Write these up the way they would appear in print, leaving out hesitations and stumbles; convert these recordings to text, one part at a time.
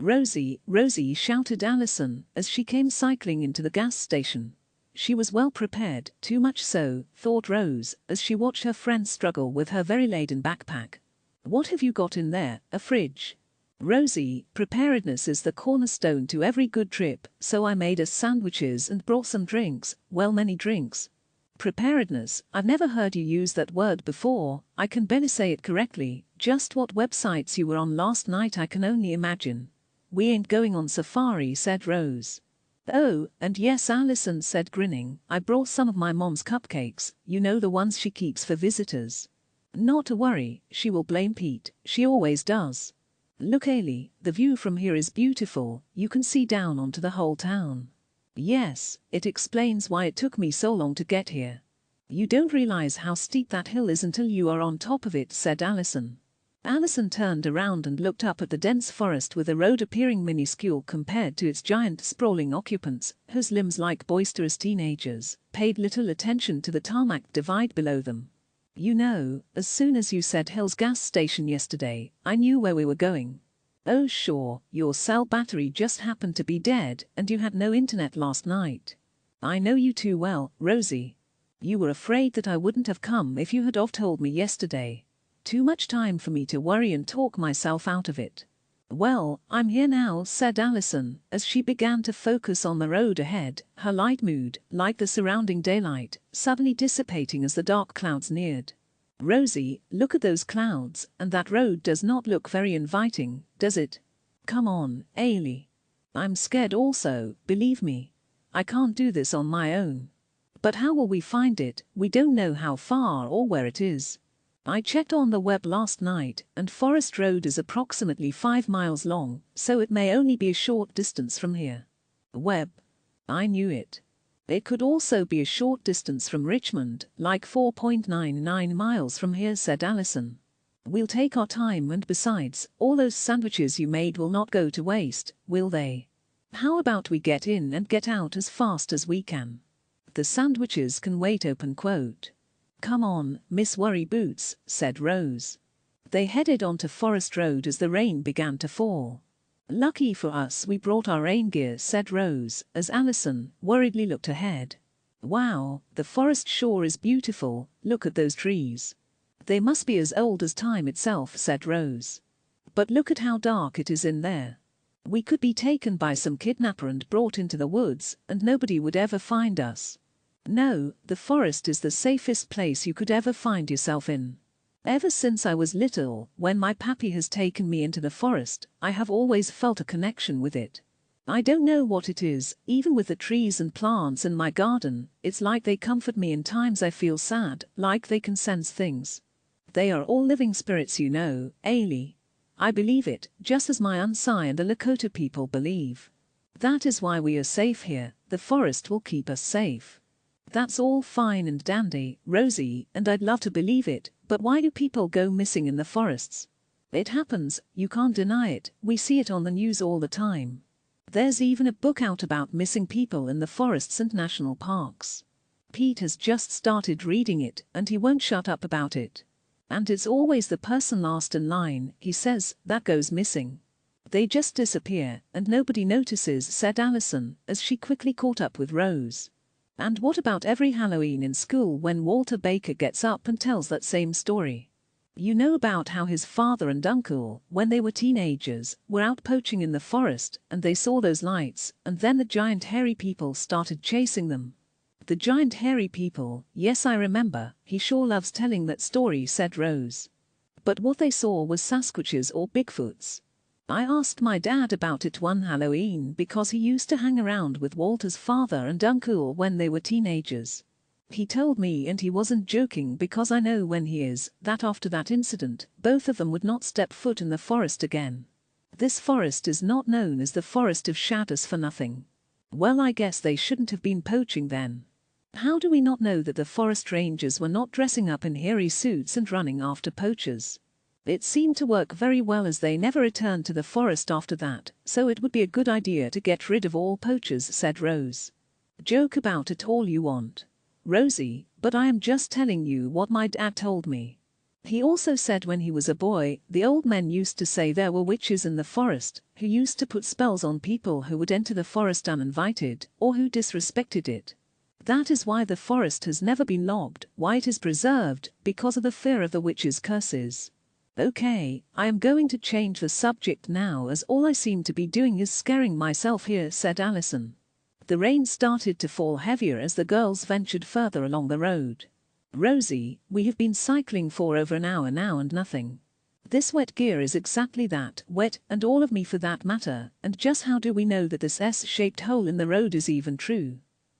Rosie, Rosie, shouted Alison as she came cycling into the gas station. She was well prepared, too much so, thought Rose, as she watched her friend struggle with her very laden backpack. What have you got in there, a fridge? Rosie, preparedness is the cornerstone to every good trip, so I made us sandwiches and brought some drinks, well, many drinks. Preparedness, I've never heard you use that word before, I can barely say it correctly, just what websites you were on last night I can only imagine. We ain't going on safari, said Rose. Oh, and yes, Alison said, grinning, I brought some of my mom's cupcakes, you know, the ones she keeps for visitors. Not to worry, she will blame Pete, she always does. Look, Ailey, the view from here is beautiful, you can see down onto the whole town. Yes, it explains why it took me so long to get here. You don't realize how steep that hill is until you are on top of it, said Alison. Alison turned around and looked up at the dense forest, with the road appearing minuscule compared to its giant sprawling occupants, whose limbs, like boisterous teenagers, paid little attention to the tarmac divide below them. You know, as soon as you said Hill's gas station yesterday, I knew where we were going. Oh sure, your cell battery just happened to be dead and you had no internet last night. I know you too well, Rosie. You were afraid that I wouldn't have come if you had told me yesterday. Too much time for me to worry and talk myself out of it. Well, I'm here now, said Alison, as she began to focus on the road ahead, her light mood, like the surrounding daylight, suddenly dissipating as the dark clouds neared. Rosie, look at those clouds, and that road does not look very inviting, does it? Come on, Ailey. I'm scared also, believe me. I can't do this on my own. But how will we find it? We don't know how far or where it is. I checked on the web last night, and Forest Road is approximately 5 miles long, so it may only be a short distance from here. Web. I knew it. It could also be a short distance from Richmond, like 4.99 miles from here, said Alison. We'll take our time, and besides, all those sandwiches you made will not go to waste, will they? How about we get in and get out as fast as we can? The sandwiches can wait, open quote. Come on, Miss Worry Boots, said Rose. They headed onto Forest Road as the rain began to fall. Lucky for us we brought our rain gear, said Rose, as Alison worriedly looked ahead. Wow, the forest shore is beautiful, look at those trees. They must be as old as time itself, said Rose. But look at how dark it is in there. We could be taken by some kidnapper and brought into the woods, and nobody would ever find us. No, the forest is the safest place you could ever find yourself in. Ever since I was little, when my pappy has taken me into the forest, I have always felt a connection with it. I don't know what it is, even with the trees and plants in my garden, it's like they comfort me in times I feel sad, like they can sense things. They are all living spirits, you know, Ailey. I believe it, just as my Unsai and the Lakota people believe. That is why we are safe here, the forest will keep us safe. That's all fine and dandy, Rosie, and I'd love to believe it, but why do people go missing in the forests? It happens, you can't deny it, we see it on the news all the time. There's even a book out about missing people in the forests and national parks. Pete has just started reading it, and he won't shut up about it. And it's always the person last in line, he says, that goes missing. They just disappear, and nobody notices, said Alison, as she quickly caught up with Rose. And what about every Halloween in school when Walter Baker gets up and tells that same story? You know about how his father and uncle, when they were teenagers, were out poaching in the forest, and they saw those lights, and then the giant hairy people started chasing them. The giant hairy people, yes, I remember, he sure loves telling that story, said Rose. But what they saw was Sasquatches or Bigfoots. I asked my dad about it one Halloween because he used to hang around with Walter's father and uncle when they were teenagers. He told me, and he wasn't joking because I know when he is, that after that incident, both of them would not step foot in the forest again. This forest is not known as the Forest of Shadows for nothing. Well, I guess they shouldn't have been poaching then. How do we not know that the forest rangers were not dressing up in hairy suits and running after poachers? It seemed to work very well as they never returned to the forest after that, so it would be a good idea to get rid of all poachers, said Rose. Joke about it all you want, Rosie, but I am just telling you what my dad told me. He also said when he was a boy, the old men used to say there were witches in the forest, who used to put spells on people who would enter the forest uninvited, or who disrespected it. That is why the forest has never been logged, why it is preserved, because of the fear of the witches' curses. Okay, I am going to change the subject now as all I seem to be doing is scaring myself here, said Alison. The rain started to fall heavier as the girls ventured further along the road. Rosie, we have been cycling for over an hour now and nothing. This wet gear is exactly that, wet, and all of me for that matter, and just how do we know that this S-shaped hole in the road is even true?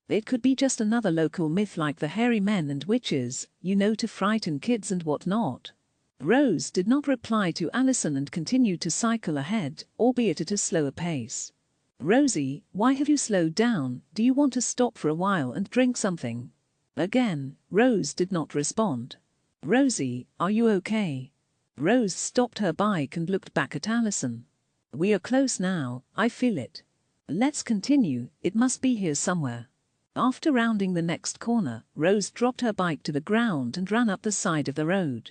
It could be just another local myth like the hairy men and witches, you know, to frighten kids and whatnot. Rose did not reply to Alison and continued to cycle ahead, albeit at a slower pace. Rosie, why have you slowed down? Do you want to stop for a while and drink something? Again, Rose did not respond. Rosie, are you okay? Rose stopped her bike and looked back at Alison. We are close now, I feel it. Let's continue, it must be here somewhere. After rounding the next corner, Rose dropped her bike to the ground and ran up the side of the road.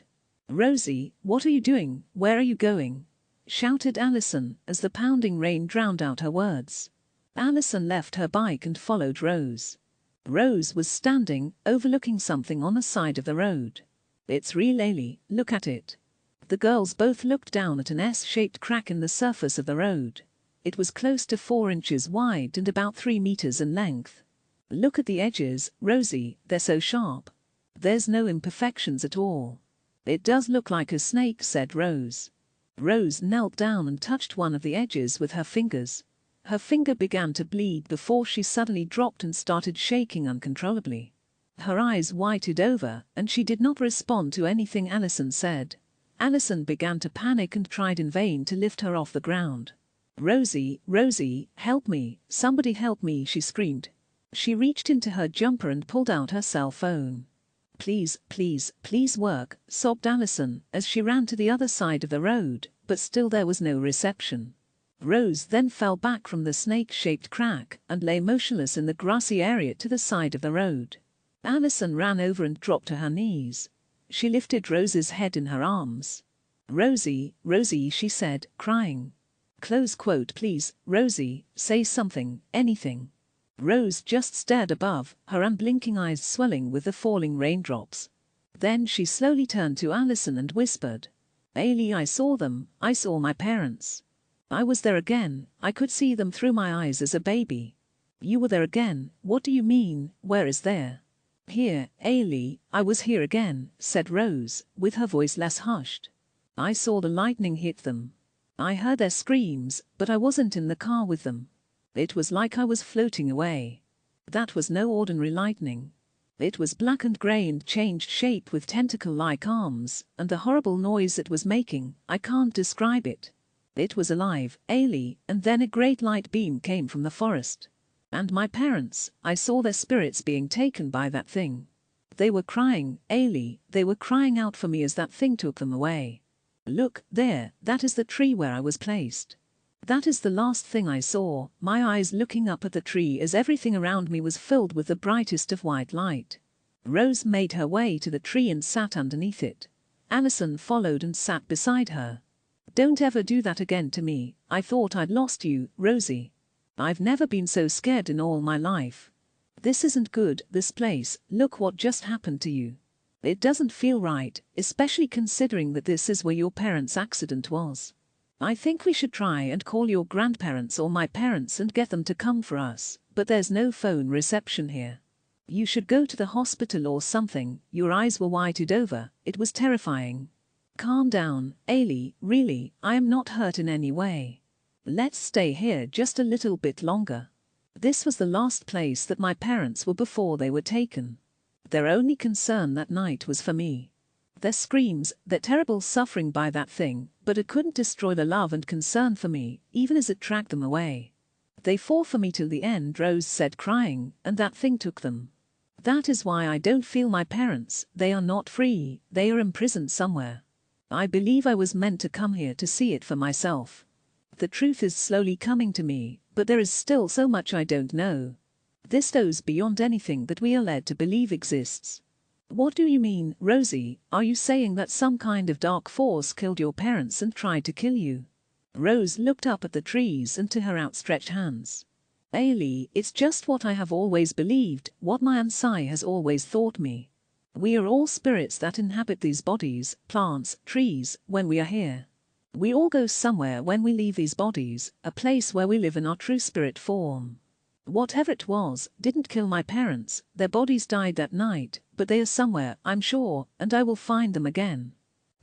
Rosie, what are you doing? Where are you going? Shouted Alison as the pounding rain drowned out her words. Alison left her bike and followed Rose. Rose was standing, overlooking something on the side of the road. It's really, look at it. The girls both looked down at an S-shaped crack in the surface of the road. It was close to 4 inches wide and about 3 meters in length. Look at the edges, Rosie, they're so sharp. There's no imperfections at all. It does look like a snake, said Rose. Rose knelt down and touched one of the edges with her fingers. Her finger began to bleed before she suddenly dropped and started shaking uncontrollably. Her eyes whited over, and she did not respond to anything Alison said. Alison began to panic and tried in vain to lift her off the ground. Rosie, Rosie, help me, somebody help me, she screamed. She reached into her jumper and pulled out her cell phone. Please, please, please work, sobbed Alison as she ran to the other side of the road, but still there was no reception. Rose then fell back from the snake-shaped crack and lay motionless in the grassy area to the side of the road. Alison ran over and dropped to her knees. She lifted Rose's head in her arms. Rosie, Rosie, she said, crying. Close quote, please, Rosie, say something, anything. Rose just stared above, her unblinking eyes swelling with the falling raindrops. Then she slowly turned to Alison and whispered, Ailey, I saw them, I saw my parents. I was there again, I could see them through my eyes as a baby. You were there again, what do you mean, where is there? Here, Ailey, I was here again, said Rose, with her voice less hushed. I saw the lightning hit them. I heard their screams, but I wasn't in the car with them. It was like I was floating away. That was no ordinary lightning. It was black and grey and changed shape with tentacle-like arms, and the horrible noise it was making, I can't describe it. It was alive, Ailey, and then a great light beam came from the forest. And my parents, I saw their spirits being taken by that thing. They were crying, Ailey, they were crying out for me as that thing took them away. Look, there, that is the tree where I was placed. That is the last thing I saw, my eyes looking up at the tree as everything around me was filled with the brightest of white light. Rose made her way to the tree and sat underneath it. Alison followed and sat beside her. Don't ever do that again to me, I thought I'd lost you, Rosie. I've never been so scared in all my life. This isn't good, this place, look what just happened to you. It doesn't feel right, especially considering that this is where your parents' accident was. I think we should try and call your grandparents or my parents and get them to come for us, but there's no phone reception here. You should go to the hospital or something, your eyes were whited over, it was terrifying. Calm down, Ailey, really, I am not hurt in any way. Let's stay here just a little bit longer. This was the last place that my parents were before they were taken. Their only concern that night was for me. Their screams, their terrible suffering by that thing, but it couldn't destroy the love and concern for me, even as it tracked them away. They fought for me till the end, Rose said crying, and that thing took them. That is why I don't feel my parents, they are not free, they are imprisoned somewhere. I believe I was meant to come here to see it for myself. The truth is slowly coming to me, but there is still so much I don't know. This goes beyond anything that we are led to believe exists. What do you mean, Rosie? Are you saying that some kind of dark force killed your parents and tried to kill you? Rose looked up at the trees and to her outstretched hands. Ailey, it's just what I have always believed, what my Ansai has always taught me. We are all spirits that inhabit these bodies, plants, trees, when we are here. We all go somewhere when we leave these bodies, a place where we live in our true spirit form. Whatever it was, didn't kill my parents, their bodies died that night, but they are somewhere, I'm sure, and I will find them again.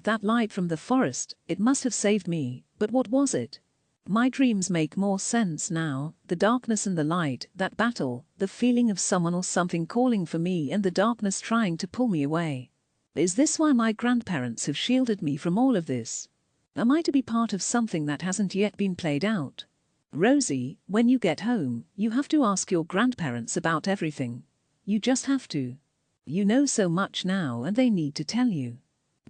That light from the forest, it must have saved me, but what was it? My dreams make more sense now, the darkness and the light, that battle, the feeling of someone or something calling for me and the darkness trying to pull me away. Is this why my grandparents have shielded me from all of this? Am I to be part of something that hasn't yet been played out? Rosie, when you get home, you have to ask your grandparents about everything. You just have to. You know so much now and they need to tell you.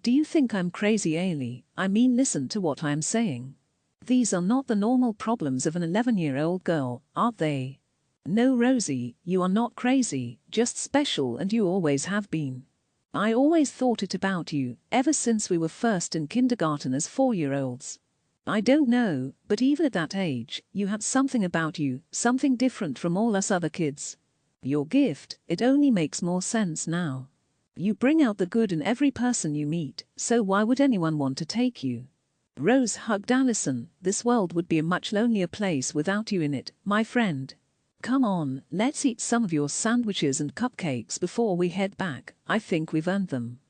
Do you think I'm crazy, Ailey? I mean, listen to what I am saying. These are not the normal problems of an 11-year-old girl, are they? No, Rosie, you are not crazy, just special, and you always have been. I always thought it about you, ever since we were first in kindergarten as 4-year-olds. I don't know, but even at that age, you had something about you, something different from all us other kids. Your gift, it only makes more sense now. You bring out the good in every person you meet, so why would anyone want to take you? Rose hugged Alison. This world would be a much lonelier place without you in it, my friend. Come on, let's eat some of your sandwiches and cupcakes before we head back. I think we've earned them.